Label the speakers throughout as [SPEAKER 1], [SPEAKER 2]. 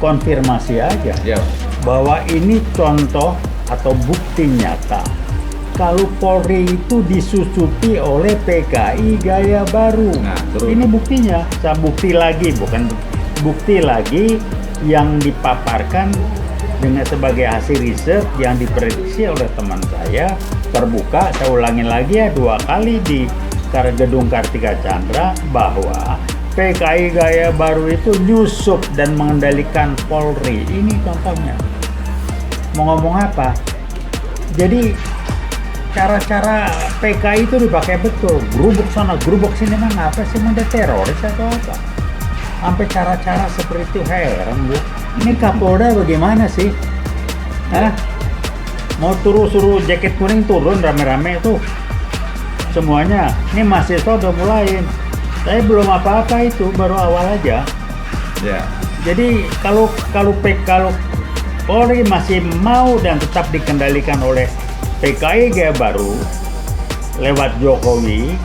[SPEAKER 1] konfirmasi aja
[SPEAKER 2] Ya.
[SPEAKER 1] bahwa ini contoh atau bukti nyata kalau Polri itu disusupi oleh PKI gaya baru.
[SPEAKER 2] Nah, terus.
[SPEAKER 1] Ini buktinya, saya bukti lagi, bukan bukti lagi yang dipaparkan dengan sebagai hasil riset yang diprediksi oleh teman saya, terbuka, saya ulangin lagi ya 2 kali di Gedung Kartika Chandra, bahwa PKI gaya baru itu nyusup dan mengendalikan Polri. Ini contohnya. Mau ngomong apa? Jadi cara-cara PKI itu dipakai betul. Gerubuk sana, gerubuk sini, mah apa sih, mau teroris atau apa? Sampai cara-cara seperti itu, heran Bu. Ini Kapolda bagaimana sih? Hah? Mau suruh jaket kuning turun rame-rame tuh semuanya. Ini mahasiswa udah mulai. Saya belum apa-apa, itu baru awal aja.
[SPEAKER 2] Ya.
[SPEAKER 1] Jadi kalau Polri masih mau dan tetap dikendalikan oleh PKI gaya baru lewat Jokowi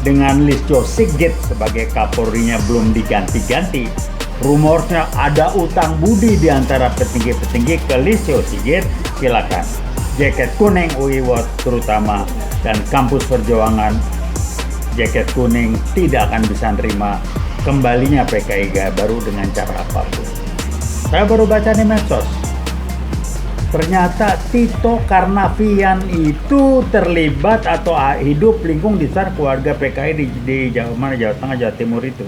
[SPEAKER 1] dengan Listio Sigit sebagai Kapolrinya belum diganti-ganti, rumornya ada utang budi di antara petinggi-petinggi ke Listio Sigit, silakan. Jaket kuning UIWOT terutama dan kampus perjuangan, jaket kuning tidak akan bisa nerima kembalinya PKI gaya baru dengan cara apapun. Saya baru baca di medsos, ternyata Tito Karnavian itu terlibat atau hidup lingkung di sekitar keluarga PKI di Jawa Tengah, Jawa Timur itu.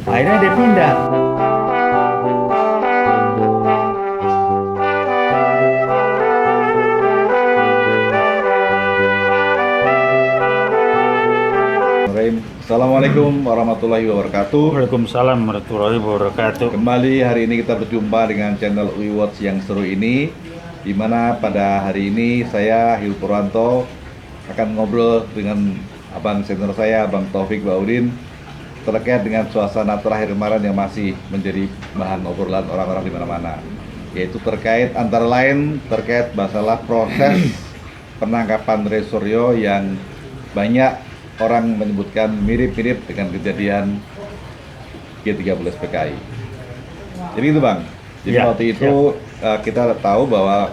[SPEAKER 1] Akhirnya dia pindah.
[SPEAKER 2] Assalamualaikum warahmatullahi wabarakatuh.
[SPEAKER 1] Waalaikumsalam warahmatullahi wabarakatuh.
[SPEAKER 2] Kembali hari ini kita berjumpa dengan channel UIWOT yang seru ini, di mana pada hari ini saya Hil Purwanto akan ngobrol dengan abang senior saya, Bang Taufik Baudin, terkait dengan suasana terakhir kemarin yang masih menjadi bahan obrolan orang-orang di mana-mana, yaitu terkait antara lain terkait masalah proses penangkapan Roy Suryo yang banyak orang menyebutkan mirip-mirip dengan kejadian G13 PKI. Jadi itu Bang. Jadi
[SPEAKER 1] Ya,
[SPEAKER 2] waktu itu kita tahu bahwa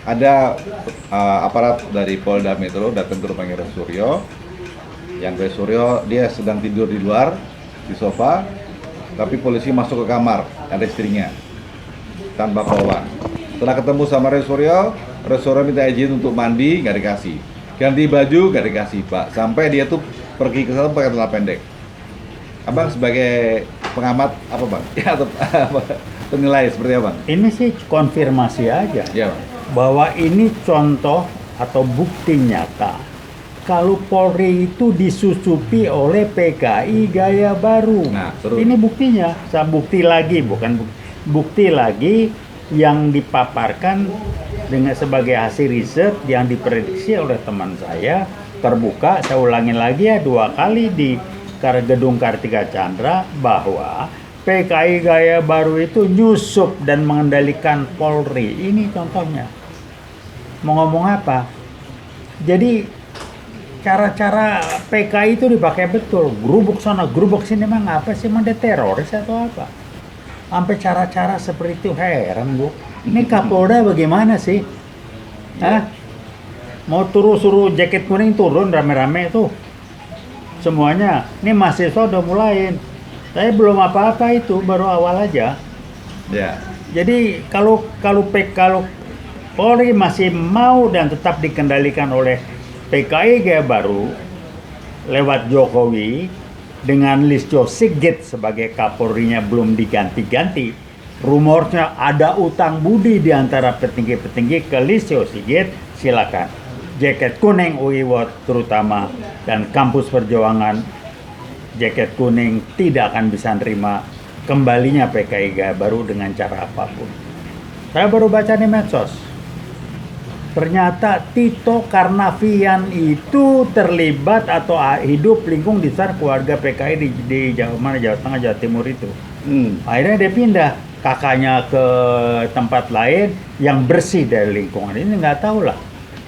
[SPEAKER 2] ada aparat dari Polda Metro datang ke rumahnya Roy Suryo. Yang Roy Suryo dia sedang tidur di luar di sofa, tapi polisi masuk ke kamar, ada istrinya tanpa pawang. Setelah ketemu sama Roy Suryo minta izin untuk mandi, nggak dikasih. Ganti baju gak dikasih Pak, sampai dia tuh pergi ke sana pakai celana pendek. Abang sebagai pengamat apa Bang? Ya, atau penilai seperti apa Bang?
[SPEAKER 1] Ini sih konfirmasi aja
[SPEAKER 2] Ya Bang.
[SPEAKER 1] bahwa ini contoh atau bukti nyata kalau Polri itu disusupi oleh PKI gaya baru.
[SPEAKER 2] Nah, terus.
[SPEAKER 1] Ini buktinya, saya bukti lagi, bukan bukti lagi yang dipaparkan dengan sebagai hasil riset yang diprediksi oleh teman saya, terbuka, saya ulangin lagi ya 2 kali di Gedung Kartika Chandra, bahwa PKI gaya baru itu nyusup dan mengendalikan Polri. Ini contohnya. Mau ngomong apa? Jadi cara-cara PKI itu dipakai betul. Gerubuk sana, gerubuk sini, mah apa sih, mau teroris atau apa? Sampai cara-cara seperti itu, heran Bu. Ini Kapolda bagaimana sih? Hah? Mau suruh jaket kuning turun rame-rame tuh semuanya. Ini mahasiswa udah mulai. Saya belum apa-apa, itu baru awal aja.
[SPEAKER 2] Ya.
[SPEAKER 1] Jadi kalau Polri masih mau dan tetap dikendalikan oleh PKI gaya baru lewat Jokowi dengan Listio Sigit sebagai Kapolrinya belum diganti-ganti, rumornya ada utang budi di antara petinggi-petinggi ke Listio Sigit, silakan. Jaket kuning UIWOT terutama dan kampus perjuangan, jaket kuning tidak akan bisa nerima kembalinya PKI gaya baru dengan cara apapun. Saya baru baca di medsos, ternyata Tito Karnavian itu terlibat atau hidup lingkung di sekitar keluarga PKI di Jawa Tengah, Jawa Timur itu. Akhirnya dia pindah, kakaknya ke tempat lain yang bersih dari lingkungan ini, nggak tahu lah.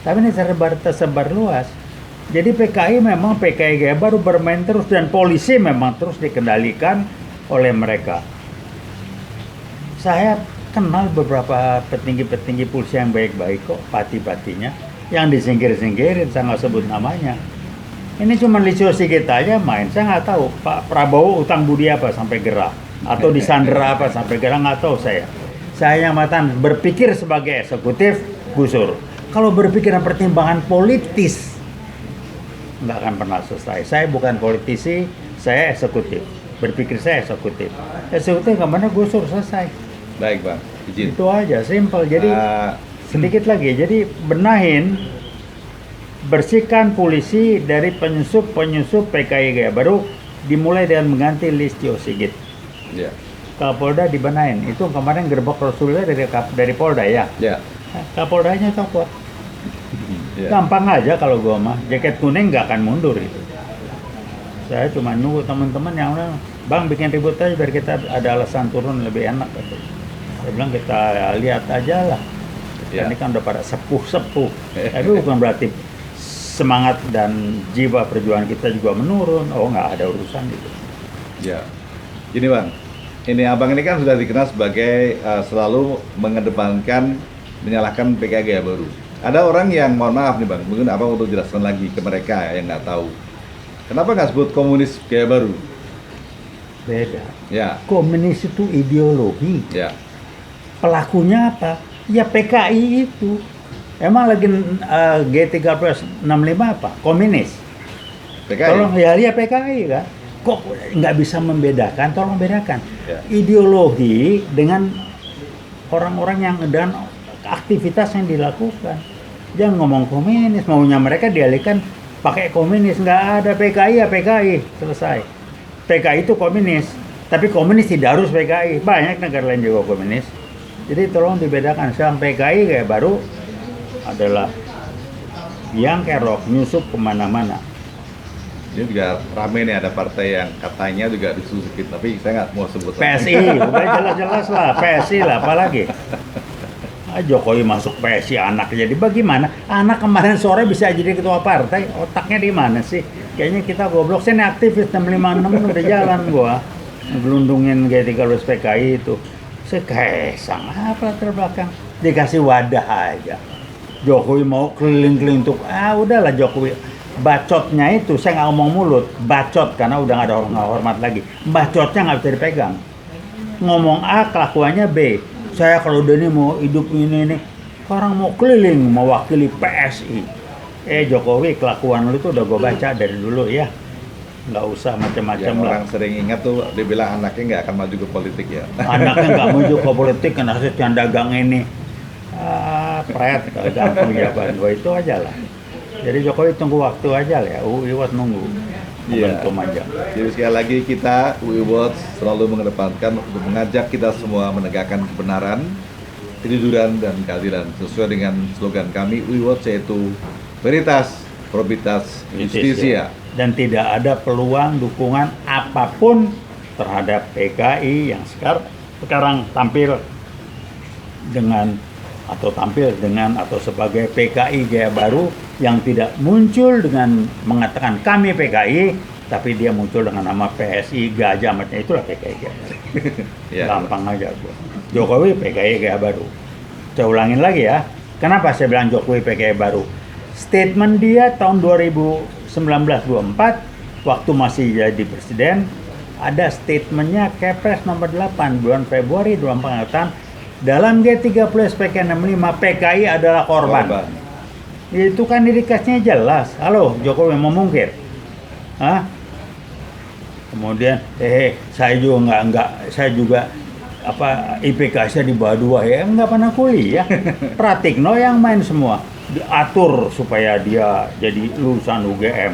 [SPEAKER 1] Tapi ini tersebar luas. Jadi PKI gaya baru bermain terus, dan polisi memang terus dikendalikan oleh mereka. Saya kenal beberapa petinggi-petinggi polisi yang baik-baik kok, pati-patinya. Yang disingkir-singkirin, saya nggak sebut namanya. Ini cuma Listio Sigit aja main, saya nggak tahu Pak Prabowo utang budi apa sampai gerah. Atau disandera apa sampai gerah, nggak tahu saya. Saya yang matan berpikir sebagai eksekutif, gusur. Kalau berpikir pertimbangan politis, nggak akan pernah selesai. Saya bukan politisi, saya eksekutif. Berpikir saya eksekutif. Eksekutif kemana gusur, selesai.
[SPEAKER 2] Baik Bang, izin.
[SPEAKER 1] Itu aja, simpel. Jadi sedikit lagi, jadi benahin, bersihkan polisi dari penyusup PKI gaya baru, dimulai dengan mengganti Listio Sigit.
[SPEAKER 2] Ya.
[SPEAKER 1] Kapolda dibenahin. Itu kemarin gerbek Rasulullah dari Polda ya.
[SPEAKER 2] Ya.
[SPEAKER 1] Kapoldanya copot.
[SPEAKER 2] Ya.
[SPEAKER 1] Gampang aja kalau gua mah. Jaket kuning nggak akan mundur itu. Saya cuma nunggu teman-teman yang bilang, Bang bikin ribut aja biar kita ada alasan turun lebih enak. Gitu. Saya bilang kita lihat aja lah.
[SPEAKER 2] Ya.
[SPEAKER 1] Ini kan udah pada sepuh-sepuh. Tapi bukan berarti semangat dan jiwa perjuangan kita juga menurun. Oh nggak ada urusan gitu.
[SPEAKER 2] Ya. Gini Bang, ini Abang ini kan sudah dikenal sebagai selalu mengedepankan menyalahkan PKI gaya baru. Ada orang yang mohon maaf nih Bang, mungkin Abang untuk jelaskan lagi ke mereka yang nggak tahu. Kenapa nggak sebut komunis gaya baru?
[SPEAKER 1] Beda.
[SPEAKER 2] Ya.
[SPEAKER 1] Komunis itu ideologi.
[SPEAKER 2] Ya.
[SPEAKER 1] Pelakunya apa? Ya PKI itu. Emang lagi G3065 apa? Komunis.
[SPEAKER 2] PKI.
[SPEAKER 1] Tolong ya PKI kan. Kok nggak bisa membedakan? Tolong bedakan.
[SPEAKER 2] Ya.
[SPEAKER 1] Ideologi dengan orang-orang yang dan aktivitas yang dilakukan. Jangan ngomong komunis, maunya mereka dialihkan pakai komunis. Nggak ada PKI ya PKI, selesai. PKI itu komunis, tapi komunis tidak harus PKI. Banyak negara lain juga komunis. Jadi tolong dibedakan. Sekarang PKI kayak baru adalah yang kerok nyusup kemana-mana.
[SPEAKER 2] Ini juga rame nih, ada partai yang katanya juga disusukin, tapi saya nggak mau sebut.
[SPEAKER 1] PSI, udah jelas-jelas lah, PSI lah, apalagi. Jokowi masuk PSI anak jadi bagaimana? Anak kemarin sore bisa jadi ketua partai, otaknya di mana sih? Kayaknya kita goblok. Saya nih aktivis 656 udah jalan gua, ngelundungin G30 PKI itu. Sekesang apa terbelakang? Dikasih wadah aja. Jokowi mau keliling-keliling untuk, udahlah Jokowi. Bacotnya itu, saya nggak ngomong mulut, bacot karena udah nggak ada orang hormat lagi. Bacotnya nggak bisa dipegang. Ngomong A, kelakuannya B. Saya kalau udah ini mau hidup ini, orang mau keliling, mewakili PSI. Jokowi, kelakuan lu tuh udah gue baca dari dulu ya. Nggak usah macam-macam
[SPEAKER 2] Yang
[SPEAKER 1] lah.
[SPEAKER 2] orang sering ingat tuh, dia bilang anaknya nggak akan maju ke politik ya.
[SPEAKER 1] Anaknya nggak maju ke politik, kena yang dagang ini. Pret, gampang jawaban gue itu aja lah. Jadi Jokowi tunggu waktu aja lah ya, Iwat nunggu.
[SPEAKER 2] Iya.
[SPEAKER 1] Aja.
[SPEAKER 2] Jadi sekali lagi kita UI Watch selalu mengedepankan untuk mengajak kita semua menegakkan kebenaran, kejujuran dan keadilan sesuai dengan slogan kami UI Watch, yaitu Veritas, Probitas, Justisia.
[SPEAKER 1] Dan tidak ada peluang dukungan apapun terhadap PKI yang sekarang tampil atau sebagai PKI gaya baru yang tidak muncul dengan mengatakan kami PKI, tapi dia muncul dengan nama PSI gajah macam itulah PKI gaya baru.
[SPEAKER 2] Ya,
[SPEAKER 1] Gampang aja gua. Jokowi PKI gaya baru. Saya ulangin lagi ya. Kenapa saya bilang Jokowi PKI baru? Statement dia tahun 2019-24 waktu masih jadi presiden, ada statementnya Kepres nomor 8 bulan Februari 24 mengatakan dalam G30 SPK 65 PKI adalah korban. Itu kan dikasihnya jelas. Halo, Jokowi mau mungkir. Kemudian saya juga IPK saya di bawah 2 ya, nggak pernah kuliah. Pratikno yang main semua. Diatur supaya dia jadi lulusan UGM.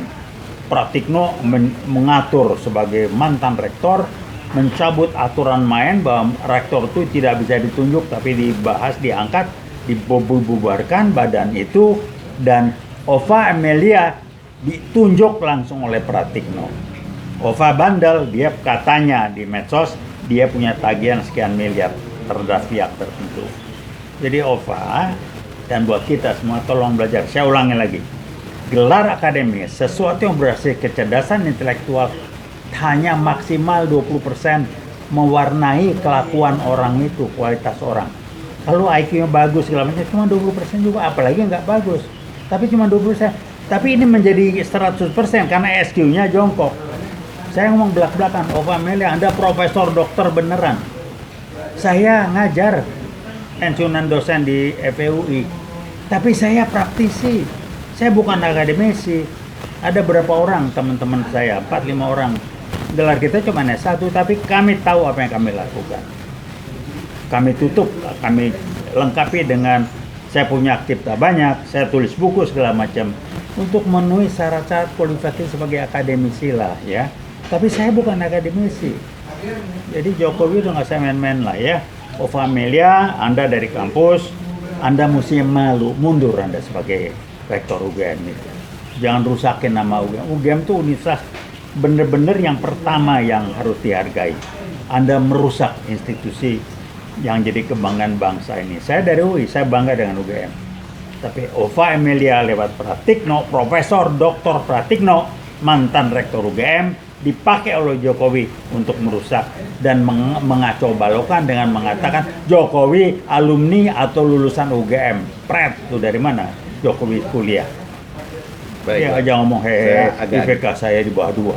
[SPEAKER 1] Pratikno mengatur sebagai mantan rektor, mencabut aturan main bahwa rektor itu tidak bisa ditunjuk tapi dibahas, diangkat, dibubarkan badan itu, dan Ova Amelia ditunjuk langsung oleh Pratikno. Ova bandel, dia katanya di medsos dia punya tagihan sekian miliar terhadap pihak tertentu. Jadi Ova, dan buat kita semua tolong belajar, saya ulangi lagi, gelar akademis sesuatu yang berhasil kecerdasan intelektual hanya maksimal 20% mewarnai kelakuan orang itu, kualitas orang. Kalau IQ-nya bagus segala macam, cuma 20% juga, apalagi nggak bagus. Tapi cuma 20%. Tapi ini menjadi 100% karena SQ-nya jongkok. Saya ngomong belak-belakan, oh Amelia, Anda profesor dokter beneran. Saya ngajar pensiunan dosen di FEUI. Tapi saya praktisi. Saya bukan akademisi. Ada berapa orang teman-teman saya, 4-5 orang. Gelar kita cuma S1, tapi kami tahu apa yang kami lakukan. Kami tutup, kami lengkapi dengan saya punya aktivitas banyak, saya tulis buku segala macam untuk memenuhi syarat-syarat kualifikatif sebagai akademisi lah ya. Tapi saya bukan akademisi. Jadi Jokowi udah nggak saya main-main lah ya. Oh Amelia, Anda dari kampus, Anda mesti malu, mundur Anda sebagai rektor UGM itu. Jangan rusakin nama UGM. UGM itu universitas bener-bener yang pertama yang harus dihargai. Anda merusak institusi yang jadi kebanggaan bangsa ini. Saya dari UI, saya bangga dengan UGM. Tapi Ova Amelia lewat Pratikno, Profesor Dr. Pratikno, mantan rektor UGM, dipakai oleh Jokowi untuk merusak dan mengacau balokan dengan mengatakan Jokowi alumni atau lulusan UGM. Pret, itu dari mana? Jokowi kuliah.
[SPEAKER 2] Baik,
[SPEAKER 1] Ya aja ngomong hehehe, IPK saya di bawah 2.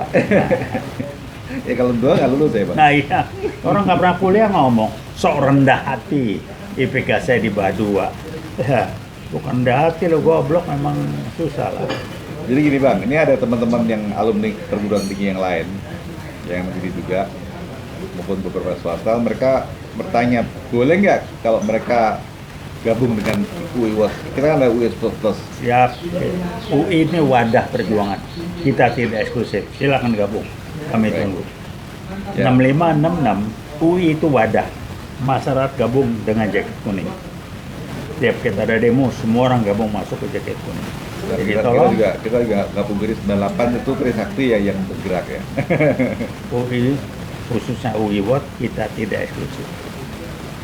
[SPEAKER 2] Ya kalau 2 nggak lulus ya Pak.
[SPEAKER 1] Nah iya, orang nggak pernah kuliah ngomong sok rendah hati, IPK saya di bawah 2. Ya, bukan rendah hati lo, goblok, memang susah lah.
[SPEAKER 2] Jadi gini Bang, ini ada teman-teman yang alumni perguruan tinggi yang lain yang negeri juga maupun beberapa swasta, mereka bertanya boleh nggak kalau mereka gabung dengan UI Watts. Kita kan ada UI Plus.
[SPEAKER 1] Ya, UI ini wadah perjuangan. Kita tidak eksklusif. Silakan gabung. Kami
[SPEAKER 2] Baik.
[SPEAKER 1] tunggu.
[SPEAKER 2] Ya.
[SPEAKER 1] 6566 UI itu wadah. Masyarakat gabung dengan jaket kuning. Tiap kita ada demo, semua orang gabung masuk ke jaket kuning.
[SPEAKER 2] Dan
[SPEAKER 1] Jadi
[SPEAKER 2] kita
[SPEAKER 1] tolong
[SPEAKER 2] juga gabung dari 98 itu Trisakti ya yang bergerak ya.
[SPEAKER 1] UI, khususnya UI Watts, kita tidak eksklusif.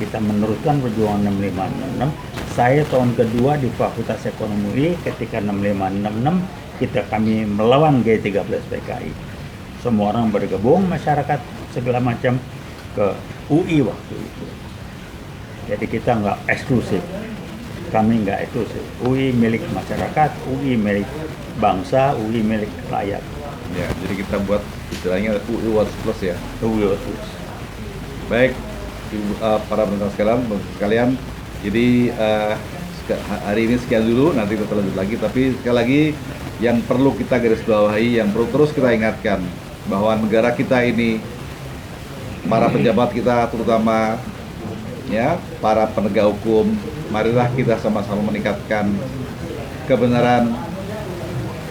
[SPEAKER 1] Kita meneruskan perjuangan 6566. Saya tahun kedua di Fakultas Ekonomi UI ketika 6566 kami melawan G13 PKI. Semua orang bergabung, masyarakat segala macam ke UI waktu itu. Jadi kita nggak eksklusif. Kami nggak eksklusif. UI milik masyarakat, UI milik bangsa, UI milik rakyat.
[SPEAKER 2] Ya, jadi kita buat istilahnya UI Watts Plus ya.
[SPEAKER 1] UI Watts.
[SPEAKER 2] Baik, para penonton sekalian, jadi hari ini sekian dulu, nanti kita lanjut lagi. Tapi sekali lagi yang perlu kita garis bawahi, yang perlu terus kita ingatkan bahwa negara kita ini, para pejabat kita terutama, ya, para penegak hukum, marilah kita sama-sama meningkatkan kebenaran,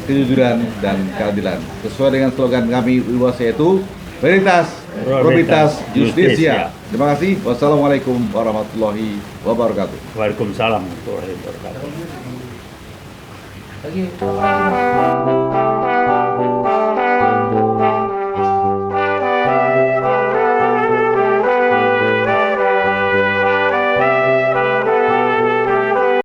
[SPEAKER 2] kejujuran dan keadilan. Sesuai dengan slogan kami UIWAS yaitu Veritas, Probitas, Justisia. Terima kasih. Wassalamualaikum warahmatullahi wabarakatuh.
[SPEAKER 1] Waalaikumsalam warahmatullahi wabarakatuh.